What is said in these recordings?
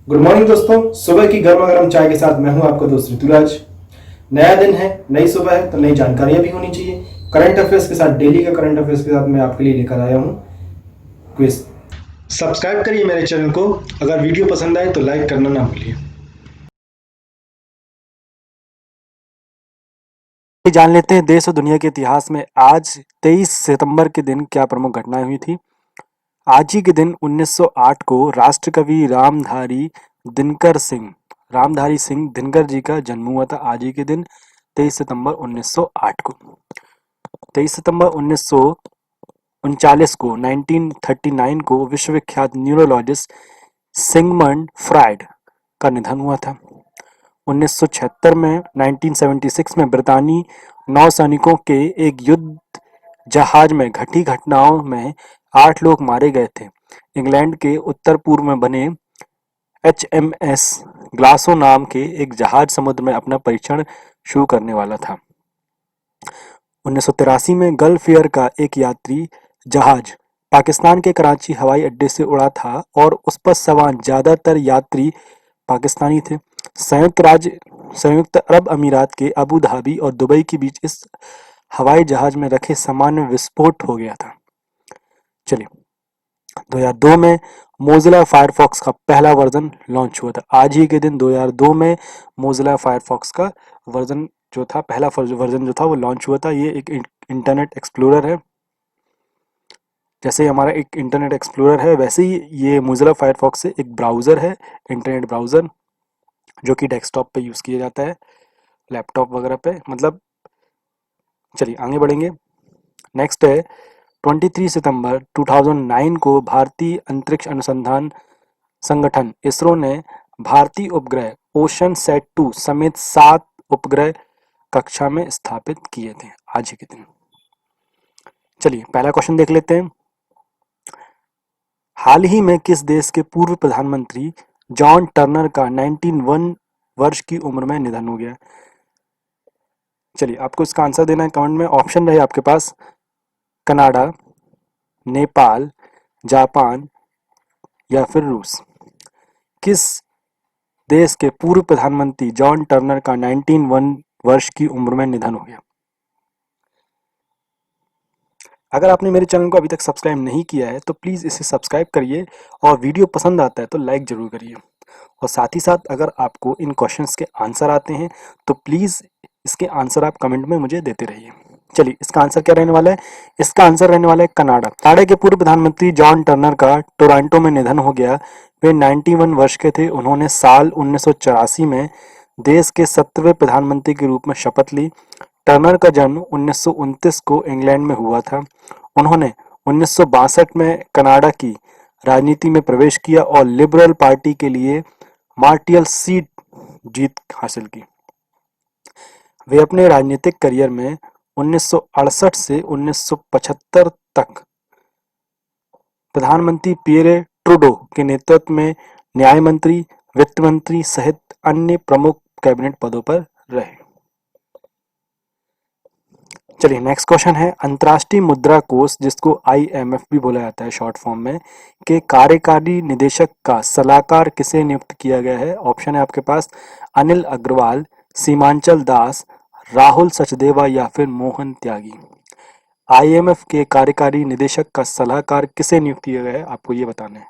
Good morning दोस्तों। सुबह की गर्मा गर्म चाय के साथ मैं हूं आपका दोस्त ऋतुराज। नया दिन है, नई सुबह है तो नई जानकारियां भी होनी चाहिए। करंट अफेयर्स के साथ, डेली का करंट अफेयर्स के साथ मैं आपके लिए लेकर आया हूं क्विज। सब्सक्राइब करिए मेरे चैनल को। अगर वीडियो पसंद आए तो लाइक करना ना भूलिए। जान लेते हैं देश और दुनिया के इतिहास में आज 23 सितंबर के दिन क्या प्रमुख घटनाएं हुई थी। आज ही के दिन 1908 को राष्ट्रकवि रामधारी सिंह दिनकर जी का जन्म हुआ था। आज ही के दिन 23 सितंबर 1908 को। 23 सितंबर 1939 को 1939 को विश्वविख्यात न्यूरोलॉजिस्ट सिगमंड फ्रायड का निधन हुआ था। 1976 में 1976 में ब्रितानी नौसैनिकों के एक युद्ध जहाज में घटी घटनाओं में 8 लोग मारे गए थे। इंग्लैंड के उत्तर पूर्व में बने HMS ग्लासो नाम के एक जहाज समुद्र में अपना परीक्षण शुरू करने वाला था। 1983 में गल्फ एयर का एक यात्री जहाज पाकिस्तान के कराची हवाई अड्डे से उड़ा था और उस पर सवार ज्यादातर यात्री पाकिस्तानी थे। संयुक्त अरब अमीरात के अबू धाबी और दुबई के बीच इस हवाई जहाज में रखे सामान में विस्फोट हो गया था। चलिए, 2002 में मोजिला फायरफॉक्स का पहला वर्जन लॉन्च हुआ था। आज ही के दिन 2002 में मोजिला फायरफॉक्स का वर्जन जो था, पहला वर्जन जो था वो लॉन्च हुआ था। ये एक इंटरनेट एक्सप्लोरर है। जैसे ही हमारा एक इंटरनेट एक्सप्लोरर है, वैसे ही ये मोजिला फायरफॉक्स से एक ब्राउज़र है, इंटरनेट ब्राउज़र, जो कि डेस्कटॉप पे यूज़ किया जाता है, लैपटॉप वगैरह पे मतलब। चलिए आगे बढ़ेंगे। नेक्स्ट है 23 सितंबर 2009 को भारतीय अंतरिक्ष अनुसंधान संगठन इसरो ने भारतीय उपग्रह ओशन सेट 2 समेत 7 उपग्रह कक्षा में स्थापित किए थे आज ही के दिन। चलिए पहला क्वेश्चन देख लेते हैं। हाल ही में किस देश के पूर्व प्रधानमंत्री जॉन टर्नर का 91 वर्ष की उम्र में निधन हो गया? चलिए आपको इसका आंसर देना है कमेंट में। ऑप्शन रहे आपके पास कनाडा, नेपाल, जापान या फिर रूस। किस देश के पूर्व प्रधानमंत्री जॉन टर्नर का 91 वर्ष की उम्र में निधन हो गया? अगर आपने मेरे चैनल को अभी तक सब्सक्राइब नहीं किया है तो प्लीज़ इसे सब्सक्राइब करिए और वीडियो पसंद आता है तो लाइक ज़रूर करिए। और साथ ही साथ अगर आपको इन क्वेश्चंस के आंसर आते हैं तो प्लीज़ इसके आंसर आप कमेंट में मुझे देते रहिए। चलिए इसका आंसर क्या रहने वाला है? इसका आंसर रहने वाला है कनाडा। कनाडा के पूर्व प्रधानमंत्री जॉन टर्नर का टोरंटो में निधन हो गया। वे 91 वर्ष के थे। उन्होंने साल 1984 में देश के 17वें प्रधानमंत्री के रूप में शपथ ली। टर्नर का जन्म 1929 को इंग्लैंड में हुआ था। उन्होंने 1962 में कनाडा की राजनीति में प्रवेश किया और लिबरल पार्टी के लिए मार्टियल सीट जीत हासिल की। वे अपने राजनीतिक करियर में 1968 से 1975 तक प्रधानमंत्री पियरे ट्रूडो के नेतृत्व में न्याय मंत्री, वित्त मंत्री सहित अन्य प्रमुख कैबिनेट पदों पर रहे। चलिए नेक्स्ट क्वेश्चन है। अंतर्राष्ट्रीय मुद्रा कोष, जिसको IMF भी बोला जाता है शॉर्ट फॉर्म में, के कार्यकारी निदेशक का सलाहकार किसे नियुक्त किया गया है? ऑप्शन है आपके पास अनिल अग्रवाल, सीमांचल दास, राहुल सचदेवा या फिर मोहन त्यागी। IMF के कार्यकारी निदेशक का सलाहकार किसे नियुक्त किया गया है, आपको ये बताना है।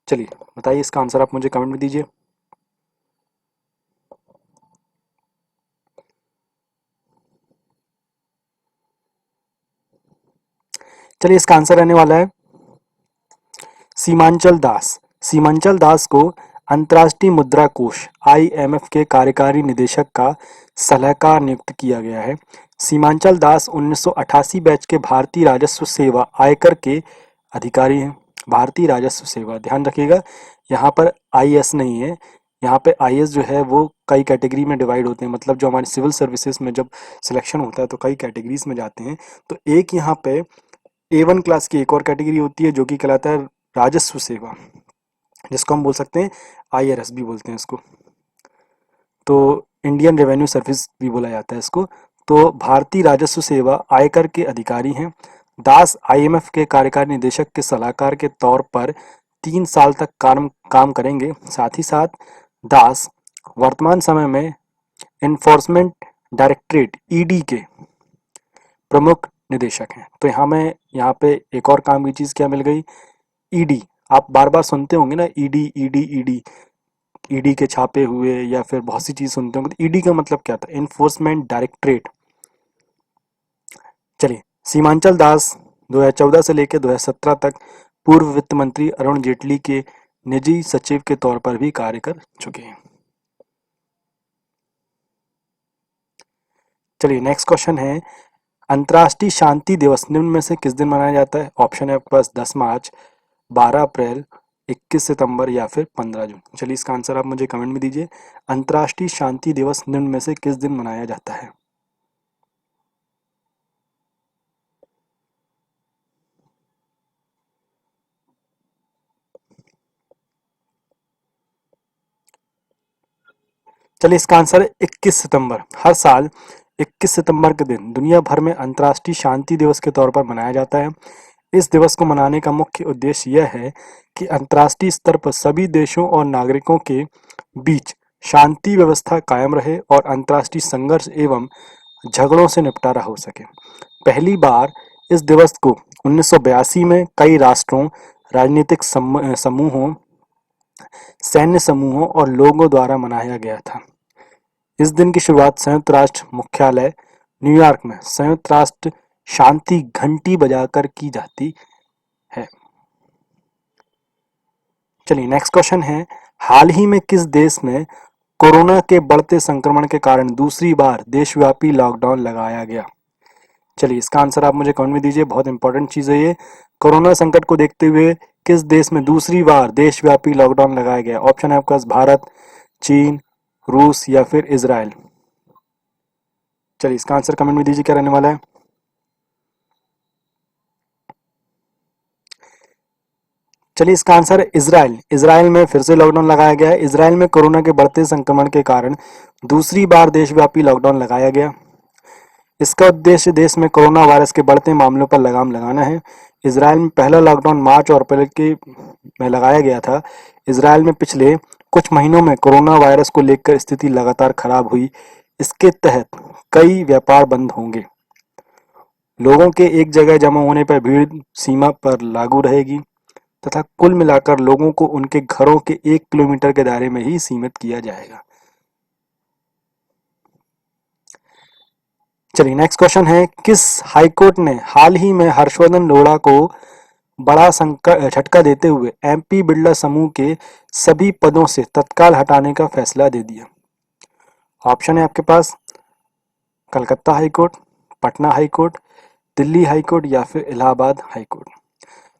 चलिए बताइए, इसका आंसर आप मुझे कमेंट में दीजिए। चलिए इसका आंसर रहने वाला है सीमांचल दास। सीमांचल दास को अंतर्राष्ट्रीय मुद्रा कोष IMF के कार्यकारी निदेशक का सलाहकार नियुक्त किया गया है। सीमांचल दास 1988 बैच के भारतीय राजस्व सेवा आयकर के अधिकारी हैं। भारतीय राजस्व सेवा, ध्यान रखिएगा यहाँ पर IS नहीं है। यहाँ पे IS जो है वो कई कैटेगरी में डिवाइड होते हैं, मतलब जो हमारे सिविल सर्विसेज में जब सिलेक्शन होता है तो कई कैटेगरीज में जाते हैं। तो एक यहाँ पे A1 क्लास की एक और कैटेगरी होती है जो कि कहलाता है राजस्व सेवा, जिसको हम बोल सकते हैं IRS भी बोलते हैं इसको। तो इंडियन रेवेन्यू सर्विस भी बोला जाता है इसको। तो भारतीय राजस्व सेवा आयकर के अधिकारी हैं। दास IMF के कार्यकारी निदेशक के सलाहकार के तौर पर 3 साल तक काम करेंगे। साथ ही साथ दास वर्तमान समय में इन्फोर्समेंट डायरेक्टरेट ईडी के प्रमुख निदेशक हैं। तो यहाँ पे एक और काम की चीज क्या मिल गई, ईडी। आप बार बार सुनते होंगे ना, ईडी ईडी ईडी, ईडी के छापे हुए या फिर बहुत सी चीज सुनते होंगे। तो ईडी का मतलब क्या था, इन्फोर्समेंट डायरेक्टरेट। चलिए, सीमांचल दास 2014 से लेकर 2017 तक पूर्व वित्त मंत्री अरुण जेटली के निजी सचिव के तौर पर भी कार्य कर चुके हैं। चलिए, नेक्स्ट क्वेश्चन है, अंतर्राष्ट्रीय शांति दिवस निम्न में से किस दिन मनाया जाता है? ऑप्शन है आपके पास 10 मार्च, 12 अप्रैल, 21 सितंबर या फिर 15 जून। चलिए, इसका आंसर आप मुझे कमेंट में दीजिए। अंतर्राष्ट्रीय शांति दिवस निम्न में से किस दिन मनाया जाता है? चलिए, इसका आंसर है 21 सितंबर। हर साल 21 सितंबर के दिन दुनिया भर में अंतर्राष्ट्रीय शांति दिवस के तौर पर मनाया जाता है। इस दिवस को मनाने का मुख्य उद्देश्य यह है कि अंतर्राष्ट्रीय स्तर पर सभी देशों और नागरिकों के बीच शांति व्यवस्था कायम रहे और अंतर्राष्ट्रीय संघर्ष एवं झगड़ों से निपटारा हो सके। पहली बार इस दिवस को 1982 में कई राष्ट्रों, राजनीतिक समूहों, सैन्य समूहों और लोगों द्वारा मनाया गया था। इस दिन की शुरुआत संयुक्त राष्ट्र मुख्यालय न्यूयॉर्क में संयुक्त राष्ट्र शांति घंटी बजाकर की जाती है। चलिए, नेक्स्ट क्वेश्चन है, हाल ही में किस देश में कोरोना के बढ़ते संक्रमण के कारण दूसरी बार देशव्यापी लॉकडाउन लगाया गया? चलिए, इसका आंसर आप मुझे कमेंट में दीजिए। बहुत इंपॉर्टेंट चीज है ये। कोरोना संकट को देखते हुए किस देश में दूसरी बार देशव्यापी लॉकडाउन लगाया गया? ऑप्शन है आपके पास भारत, चीन, रूस या फिर इजराइल। चलिए, इसका आंसर कमेंट में दीजिए क्या रहने वाला है। चलिए, इसका आंसर है इजराइल। इजराइल में फिर से लॉकडाउन लगाया गया है। इजराइल में कोरोना के बढ़ते संक्रमण के कारण दूसरी बार देशव्यापी लॉकडाउन लगाया गया। इसका उद्देश्य देश में कोरोना वायरस के बढ़ते मामलों पर लगाम लगाना है। इजराइल में पहला लॉकडाउन मार्च और अप्रैल के में लगाया गया था। इजराइल में पिछले कुछ महीनों में कोरोना वायरस को लेकर स्थिति लगातार खराब हुई। इसके तहत कई व्यापार बंद होंगे। लोगों के एक जगह जमा होने पर भीड़ सीमा पर लागू रहेगी तथा कुल मिलाकर लोगों को उनके घरों के 1 किलोमीटर के दायरे में ही सीमित किया जाएगा। चलिए, नेक्स्ट क्वेश्चन है, किस हाईकोर्ट ने हाल ही में हर्षवर्धन लोढ़ा को बड़ा झटका देते हुए एमपी बिड़ला समूह के सभी पदों से तत्काल हटाने का फैसला दे दिया? ऑप्शन है आपके पास Calcutta high court, Patna high court, Delhi high court या फिर इलाहाबाद हाईकोर्ट।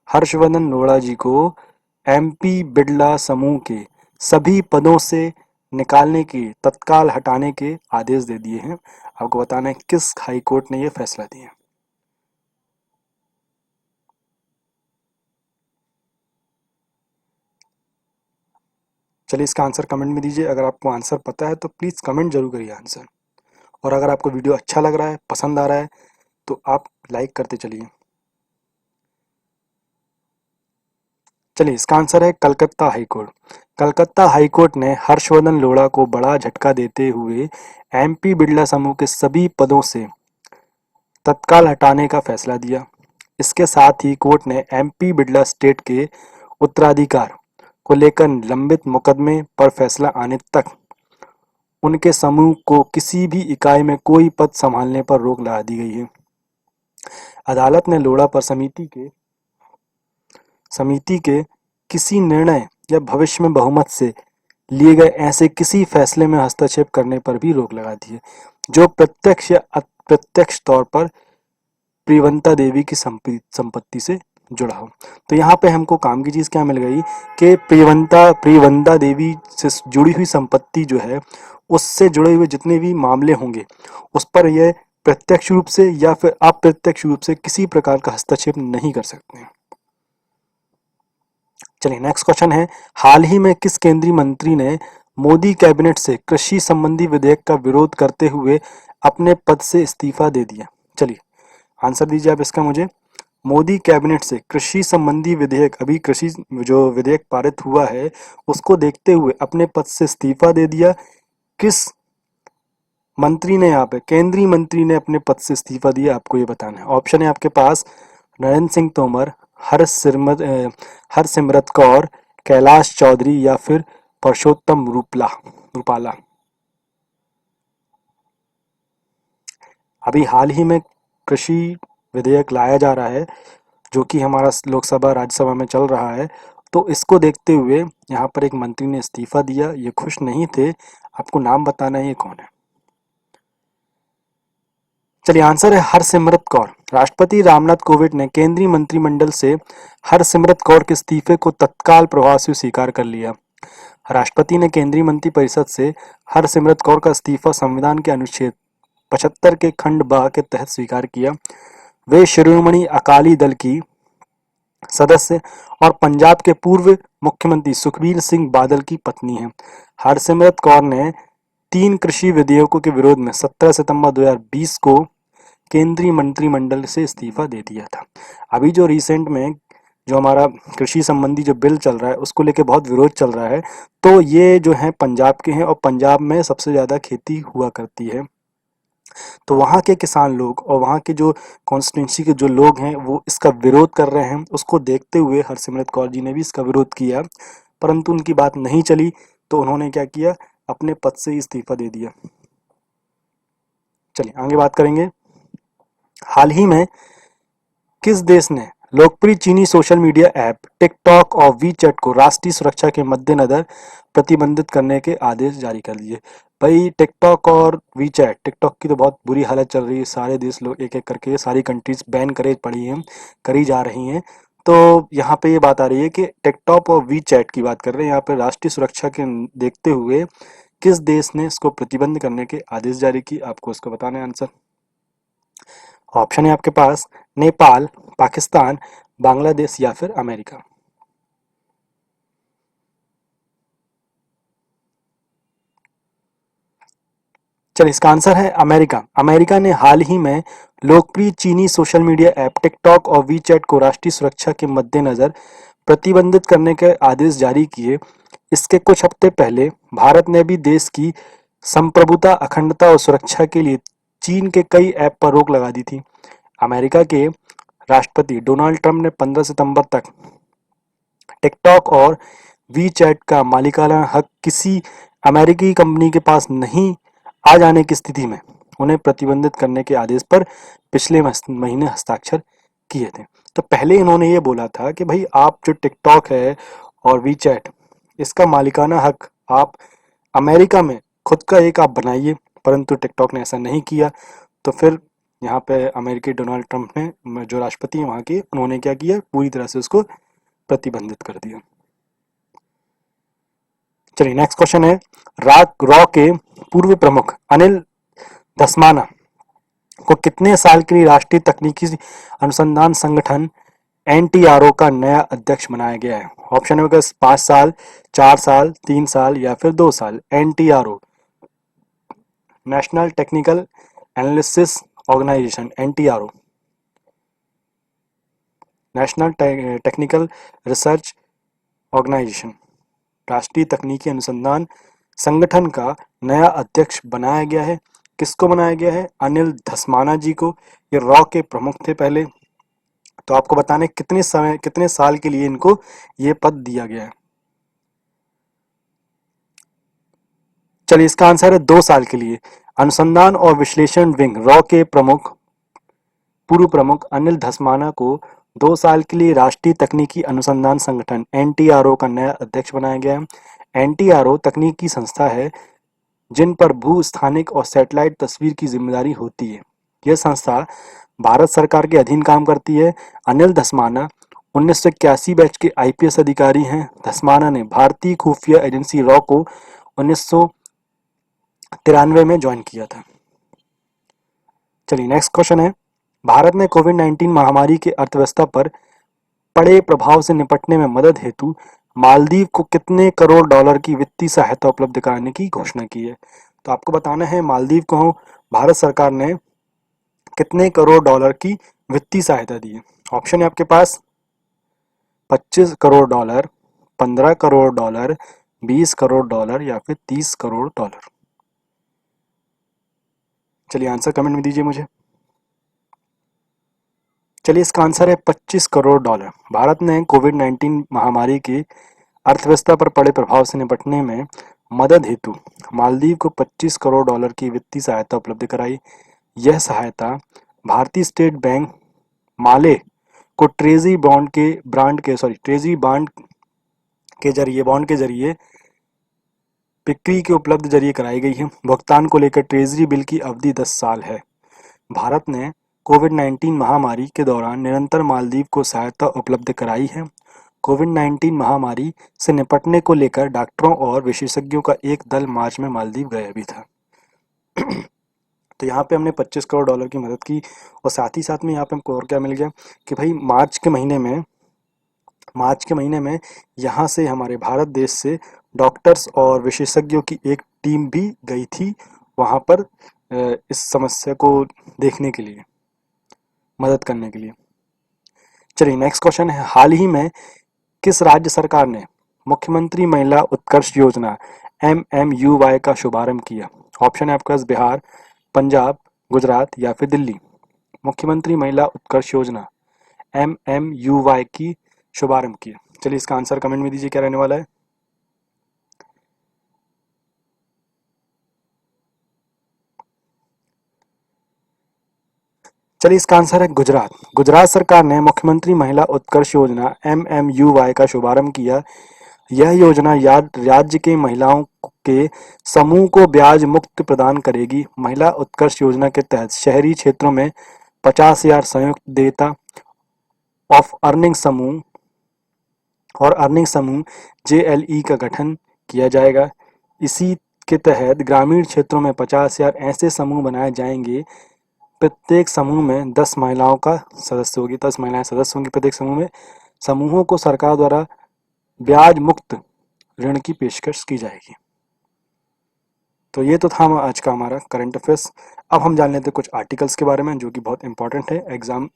हर्षवर्धन लोढ़ा जी को एमपी बिड़ला समूह के सभी पदों से निकालने के, तत्काल हटाने के आदेश दे दिए हैं। आपको बताना है किस हाईकोर्ट ने यह फैसला दिया। चलिए, इसका आंसर कमेंट में दीजिए। अगर आपको आंसर पता है तो प्लीज़ कमेंट जरूर करिए आंसर। और अगर आपको वीडियो अच्छा लग रहा है, पसंद आ रहा है, तो आप लाइक करते चलिए। चलिए, इसका आंसर है कलकत्ता हाईकोर्ट। कलकत्ता हाईकोर्ट ने हर्षवर्धन लोढ़ा को बड़ा झटका देते हुए एमपी बिड़ला समूह के सभी पदों से तत्काल हटाने का फैसला दिया। इसके साथ ही कोर्ट ने एमपी बिड़ला स्टेट के उत्तराधिकार को लेकर लंबित मुकदमे पर फैसला आने तक उनके समूह को किसी भी इकाई में कोई पद संभालने पर रोक लगा दी गई है। अदालत ने लोढ़ा पर समिति के किसी निर्णय या भविष्य में बहुमत से लिए गए ऐसे किसी फैसले में हस्तक्षेप करने पर भी रोक लगा दी है जो प्रत्यक्ष या अप्रत्यक्ष तौर पर प्रियंवदा देवी की संपत्ति से जुड़ा हो। तो यहाँ पे हमको काम की चीज क्या मिल गई कि प्रियंवदा देवी से जुड़ी हुई संपत्ति जो है, उससे जुड़े हुए जितने भी मामले होंगे उस पर यह प्रत्यक्ष रूप से या फिर अप्रत्यक्ष रूप से किसी प्रकार का हस्तक्षेप नहीं कर सकते हैं। चलिए, नेक्स्ट क्वेश्चन है, हाल ही में किस केंद्रीय मंत्री ने मोदी कैबिनेट से कृषि संबंधी विधेयक का विरोध करते हुए अपने पद से इस्तीफा दे दिया? चलिए, आंसर दीजिए आप इसका मुझे। मोदी कैबिनेट से कृषि संबंधी विधेयक, अभी कृषि जो विधेयक पारित हुआ है उसको देखते हुए अपने पद से इस्तीफा दे दिया। किस मंत्री ने, यहाँ पे केंद्रीय मंत्री ने अपने पद से इस्तीफा दिया, आपको ये बताना है। ऑप्शन है आपके पास नरेंद्र सिंह तोमर, हरसिमरत कौर, कैलाश चौधरी या फिर परषोत्तम रूपाला। अभी हाल ही में कृषि विधेयक लाया जा रहा है जो कि हमारा लोकसभा राज्यसभा में चल रहा है, तो इसको देखते हुए यहाँ पर एक मंत्री ने इस्तीफा दिया। ये खुश नहीं थे, आपको नाम बताना है ये कौन है। चलिए, आंसर है हरसिमरत कौर। राष्ट्रपति रामनाथ कोविंद ने केंद्रीय मंत्रिमंडल से हरसिमरत कौर के इस्तीफे को तत्काल प्रभाव से स्वीकार कर लिया। राष्ट्रपति ने केंद्रीय मंत्रिपरिषद से हरसिमरत कौर का इस्तीफा संविधान के अनुच्छेद 75 के खंड ब के तहत स्वीकार किया। वे शिरोमणि अकाली दल की सदस्य और पंजाब के पूर्व मुख्यमंत्री सुखबीर सिंह बादल की पत्नी हैं। हरसिमरत कौर ने 3 कृषि विधेयकों के विरोध में 17 सितंबर 2020 को केंद्रीय मंत्रिमंडल से इस्तीफा दे दिया था। अभी जो रिसेंट में जो हमारा कृषि संबंधी जो बिल चल रहा है उसको लेके बहुत विरोध चल रहा है, तो ये जो है पंजाब के हैं और पंजाब में सबसे ज़्यादा खेती हुआ करती है। तो वहाँ के किसान लोग और वहाँ के जो कॉन्स्टिट्यूंसी के जो लोग हैं वो इसका विरोध कर रहे हैं। उसको देखते हुए हरसिमरत कौर जी ने भी इसका विरोध किया, परंतु उनकी बात नहीं चली, तो उन्होंने क्या किया, अपने पद से ही इस्तीफा दे दिया। चलिए आगे बात करेंगे। हाल ही में किस देश ने लोकप्रिय चीनी सोशल मीडिया ऐप टिकटॉक और वीचैट को राष्ट्रीय सुरक्षा के मद्देनजर प्रतिबंधित करने के आदेश जारी कर दिए? भाई, टिकटॉक और वीचैट, टिकटॉक की तो बहुत बुरी हालत चल रही है, सारे देश लोग एक एक करके सारी कंट्रीज बैन करे पड़ी हैं, करी जा रही हैं। तो यहाँ पे ये बात आ रही है कि टिकटॉक और वीचैट की बात कर रहे हैं, यहाँ पे राष्ट्रीय सुरक्षा के देखते हुए किस देश ने इसको प्रतिबंध करने के आदेश जारी किए? आपको इसको बताना है आंसर। ऑप्शन है आपके पास नेपाल, पाकिस्तान, बांग्लादेश या फिर अमेरिका। चलिए, इसका आंसर है अमेरिका। अमेरिका ने हाल ही में लोकप्रिय चीनी सोशल मीडिया ऐप टिकटॉक और वीचैट को राष्ट्रीय सुरक्षा के मद्देनजर प्रतिबंधित करने के आदेश जारी किए। इसके कुछ हफ्ते पहले भारत ने भी देश की संप्रभुता, अखंडता और सुरक्षा के लिए चीन के कई ऐप पर रोक लगा दी थी। अमेरिका के राष्ट्रपति डोनाल्ड ट्रंप ने 15 सितंबर तक टिकटॉक और वीचैट का मालिकाना हक किसी अमेरिकी कंपनी के पास नहीं आ जाने की स्थिति में उन्हें प्रतिबंधित करने के आदेश पर पिछले महीने हस्ताक्षर किए थे। तो पहले इन्होंने ये बोला था कि भाई आप जो टिकटॉक है और वीचैट, इसका मालिकाना हक आप अमेरिका में खुद का एक आप बनाइए, परंतु टिकटॉक ने ऐसा नहीं किया। तो फिर यहाँ पे अमेरिकी डोनाल्ड ट्रंप ने, जो राष्ट्रपति हैं वहाँ के, उन्होंने क्या किया, पूरी तरह से उसको प्रतिबंधित कर दिया। चलिए नेक्स्ट क्वेश्चन है, रॉ के पूर्व प्रमुख अनिल धस्माना को कितने साल के लिए राष्ट्रीय तकनीकी अनुसंधान संगठन एनटीआरओ का नया अध्यक्ष बनाया गया है? ऑप्शन है 5 साल, 4 साल, 3 साल या फिर 2 साल। NTRO, national technical analysis organisation, NTRO, national technical research organisation, राष्ट्रीय तकनीकी अनुसंधान संगठन का नया अध्यक्ष बनाया गया है। किसको बनाया गया है? अनिल धस्माना जी को। ये रॉ के प्रमुख थे पहले। तो आपको बताने कितने साल के लिए इनको ये पद दिया गया है। चलिए, इसका आंसर है 2 साल के लिए। अनुसंधान और विश्लेषण विंग रॉ के पूर्व प्रमुख अनिल धस्माना को 2 साल के लिए राष्ट्रीय तकनीकी अनुसंधान संगठन एनटीआरओ का नया अध्यक्ष बनाया गया है। एनटीआरओ तकनीकी संस्था है जिन पर भू स्थानिक और सैटेलाइट तस्वीर की जिम्मेदारी होती है। यह संस्था भारत सरकार के अधीन काम करती है। अनिल धस्माना 1981 बैच के आईपीएस अधिकारी हैं। धस्माना ने भारतीय खुफिया एजेंसी रॉ को 1993 में ज्वाइन किया था। चलिए नेक्स्ट क्वेश्चन है, भारत ने कोविड-19 महामारी के अर्थव्यवस्था पर पड़े प्रभाव से निपटने में मदद हेतु मालदीव को कितने करोड़ डॉलर की वित्तीय सहायता उपलब्ध कराने की घोषणा की है? तो आपको बताना है मालदीव को भारत सरकार ने कितने करोड़ डॉलर की वित्तीय सहायता दी है। ऑप्शन है आपके पास $25 करोड़, $15 करोड़, $20 करोड़ या फिर $30 करोड़। चलिए आंसर कमेंट में दीजिए मुझे। चलिए इसका आंसर है $25 करोड़। भारत ने कोविड-19 महामारी की अर्थव्यवस्था पर पड़े प्रभाव से निपटने में मदद हेतु मालदीव को $25 करोड़ की वित्तीय सहायता उपलब्ध कराई। यह सहायता भारतीय स्टेट बैंक माले को ट्रेजरी बॉन्ड के जरिए बिक्री के उपलब्ध जरिए कराई गई है। भुगतान को लेकर ट्रेजरी बिल की अवधि 10 साल है। भारत ने कोविड-19 महामारी के दौरान निरंतर मालदीव को सहायता उपलब्ध कराई है। कोविड-19 महामारी से निपटने को लेकर डॉक्टरों और विशेषज्ञों का एक दल मार्च में मालदीव गया भी था। तो यहाँ पे हमने $25 करोड़ की मदद की और साथ ही साथ में यहाँ पे हमको और क्या मिल गया कि भाई मार्च के महीने में यहाँ से हमारे भारत देश से डॉक्टर्स और विशेषज्ञों की एक टीम भी गई थी वहाँ पर इस समस्या को देखने के लिए, मदद करने के लिए। चलिए नेक्स्ट क्वेश्चन है, हाल ही में किस राज्य सरकार ने मुख्यमंत्री महिला उत्कर्ष योजना MMUY का शुभारंभ किया? ऑप्शन है आपके पास बिहार, पंजाब, गुजरात या फिर दिल्ली। मुख्यमंत्री महिला उत्कर्ष योजना MMUY की शुभारंभ किया। चलिए इसका आंसर कमेंट में दीजिए क्या रहने वाला है। चलिए इसका आंसर है गुजरात। गुजरात सरकार ने मुख्यमंत्री महिला उत्कर्ष योजना MMUY का शुभारंभ किया। यह योजना राज्य के महिलाओं के समूह को ब्याज मुक्त प्रदान करेगी। महिला उत्कर्ष योजना के तहत शहरी क्षेत्रों में 50,000 संयुक्त देयता ऑफ अर्निंग समूह JLE का गठन किया जाएगा। इसी के तहत ग्रामीण क्षेत्रों में 50,000 ऐसे समूह बनाए जाएंगे। प्रत्येक समूह में 10 महिलाओं का सदस्य होगी, 10 महिलाएं सदस्य होंगी प्रत्येक समूह में। समूहों को सरकार द्वारा ब्याज मुक्त ऋण की पेशकश की जाएगी। तो ये तो था आज का हमारा करंट अफेयर्स। अब हम जान लेते हैं कुछ आर्टिकल्स के बारे में जो कि बहुत इंपॉर्टेंट है एग्जाम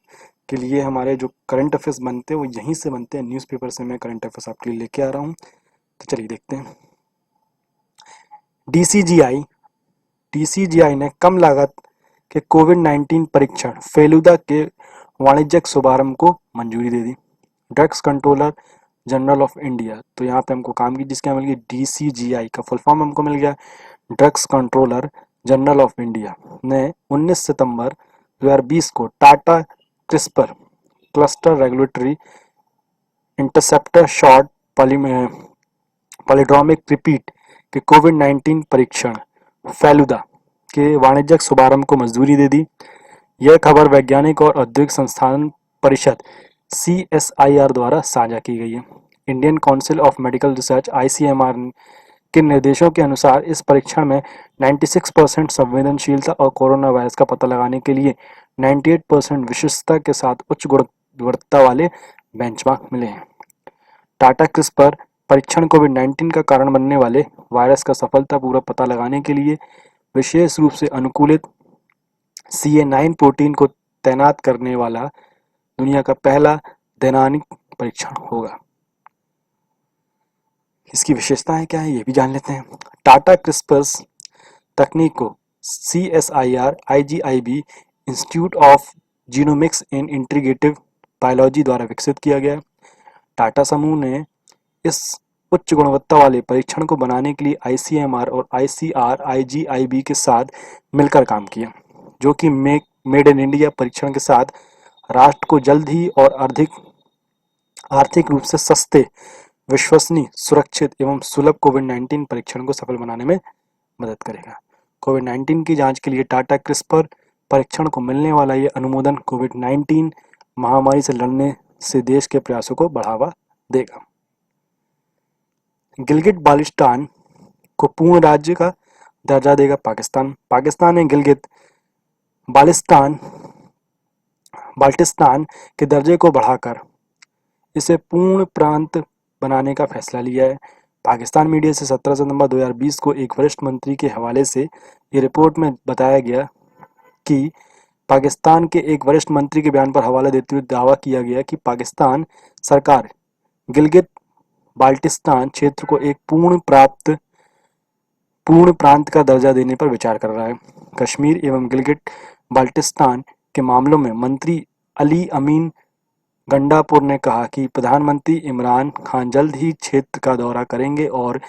के लिए। हमारे जो करंट अफेयर्स बनते हैं वो यहीं से बनते हैं, न्यूज़पेपर से मैं करंट अफेयर्स आपके लिए लेके आ रहा हूँ। तो चलिए देखते हैं। DCGI ने कम लागत के कोविड-19 परीक्षण फेलुदा के वाणिज्यिक शुभारंभ को मंजूरी दे दी। Drugs controller general of India, तो यहाँ पे हमको काम की जिसके मिल गई DCGI का फुल फॉर्म हमको मिल गया drugs controller general of India ने 19 सितंबर 2020 को Tata CRISPR cluster regulatory interceptor short palindromic repeat के कोविड-19 परीक्षण फेलुदा के वाणिज्यिक शुभारंभ को मंजूरी दे दी। यह खबर वैज्ञानिक और औद्योगिक संस्थान परिषद CSIR द्वारा साझा की गई है। Indian council of medical research ICMR के निर्देशों के अनुसार इस परीक्षण में 96% संवेदनशीलता और कोरोना वायरस का पता लगाने के लिए 98% विशिष्टता के साथ उच्च गुणवत्ता वाले बेंचमार्क मिले हैं। टाटा क्रिस्पर परीक्षण कोविड-19 का कारण बनने वाले वायरस का सफलतापूर्वक पता लगाने के लिए विशेष रूप से अनुकूलित CA9 प्रोटीन को तैनात करने वाला दुनिया का पहला दैनिक परीक्षण होगा। इसकी विशेषताएं क्या है ये भी जान लेते हैं। टाटा क्रिस्पर्स तकनीक को CSIR IGIB institute of genomics and integrative biology द्वारा विकसित किया गया। टाटा समूह ने इस उच्च गुणवत्ता वाले परीक्षण को बनाने के लिए ICMR और ICR IGIB के साथ मिलकर काम किया, जो कि मेड इन इंडिया परीक्षण के साथ राष्ट्र को जल्द ही और अधिक आर्थिक रूप से सस्ते, विश्वसनीय, सुरक्षित एवं सुलभ कोविड-19 परीक्षण को सफल बनाने में मदद करेगा। कोविड-19 की जांच के लिए टाटा क्रिस्पर परीक्षण को मिलने वाला ये अनुमोदन कोविड-19 महामारी से लड़ने से देश के प्रयासों को बढ़ावा देगा। गिलगिट बाल्टिस्तान को पूर्ण राज्य का दर्जा देगा पाकिस्तान। पाकिस्तान ने गिलगिट बाल्टिस्तान के दर्जे को बढ़ाकर इसे पूर्ण प्रांत बनाने का फैसला लिया है। पाकिस्तान मीडिया से 17 सितंबर 2020 को एक वरिष्ठ मंत्री के हवाले से ये रिपोर्ट में बताया गया कि पाकिस्तान के एक वरिष्ठ मंत्री के बयान पर हवाला देते हुए दावा किया गया कि पाकिस्तान सरकार गिलगित बाल्टिस्तान क्षेत्र को एक पूर्ण प्रांत का दर्जा देने पर विचार कर रहा है। कश्मीर एवं गिलगिट बाल्टिस्तान के मामलों में मंत्री अली अमीन गंडापुर ने कहा कि प्रधानमंत्री इमरान खान जल्द ही क्षेत्र का दौरा करेंगे और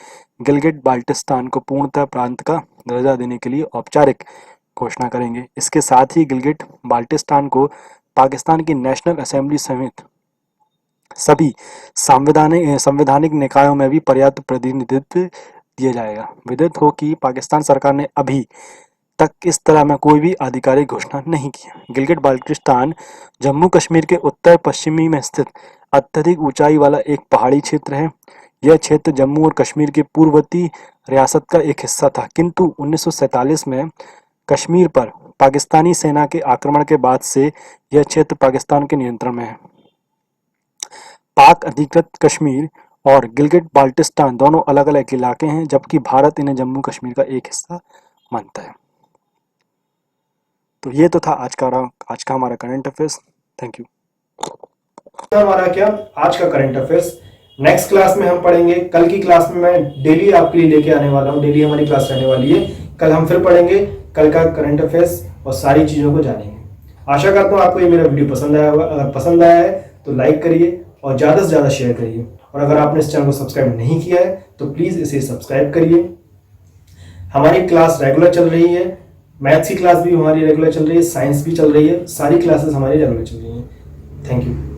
गिलगिट बाल्टिस्तान को पूर्णतः प्रांत का दर्जा देने के लिए औपचारिक घोषणा करेंगे। इसके साथ ही गिलगिट बाल्टिस्तान को पाकिस्तान की नेशनल असेंबली समेत सभी संवैधानिक निकायों में भी पर्याप्त प्रतिनिधित्व दिया जाएगा। विदित हो कि पाकिस्तान सरकार ने अभी तक इस तरह में कोई भी आधिकारिक घोषणा नहीं की। गिलगिट बाल्टिस्तान जम्मू कश्मीर के उत्तर पश्चिमी में स्थित अत्यधिक ऊंचाई वाला एक पहाड़ी क्षेत्र है। यह क्षेत्र जम्मू और कश्मीर के पूर्ववर्ती रियासत का एक हिस्सा था, किंतु 1947 में कश्मीर पर पाकिस्तानी सेना के आक्रमण के बाद से यह क्षेत्र पाकिस्तान के नियंत्रण में है। पाक अधिकृत कश्मीर और गिलगिट बाल्टिस्तान दोनों अलग अलग इलाके हैं, जबकि भारत इन्हें जम्मू कश्मीर का एक हिस्सा मानता है। तो ये तो था आज का हमारा करंट अफेयर्स। Thank you. हमारा क्या आज का करंट अफेयर्स। नेक्स्ट क्लास में हम पढ़ेंगे। कल की क्लास में मैं डेली आपके लिए लेके आने वाला हूँ, डेली हमारी क्लास रहने वाली है। कल हम फिर पढ़ेंगे कल का करंट अफेयर्स और सारी चीजों को जानेंगे। आशा करता हूँ आपको ये मेरा वीडियो पसंद आया होगा। अगर पसंद आया है तो लाइक करिए और ज़्यादा से ज़्यादा शेयर करिए, और अगर आपने इस चैनल को सब्सक्राइब नहीं किया है तो प्लीज़ इसे सब्सक्राइब करिए। हमारी क्लास रेगुलर चल रही है, मैथ्स की क्लास भी हमारी रेगुलर चल रही है, साइंस भी चल रही है, सारी क्लासेस हमारी रेगुलर चल रही हैं। Thank you.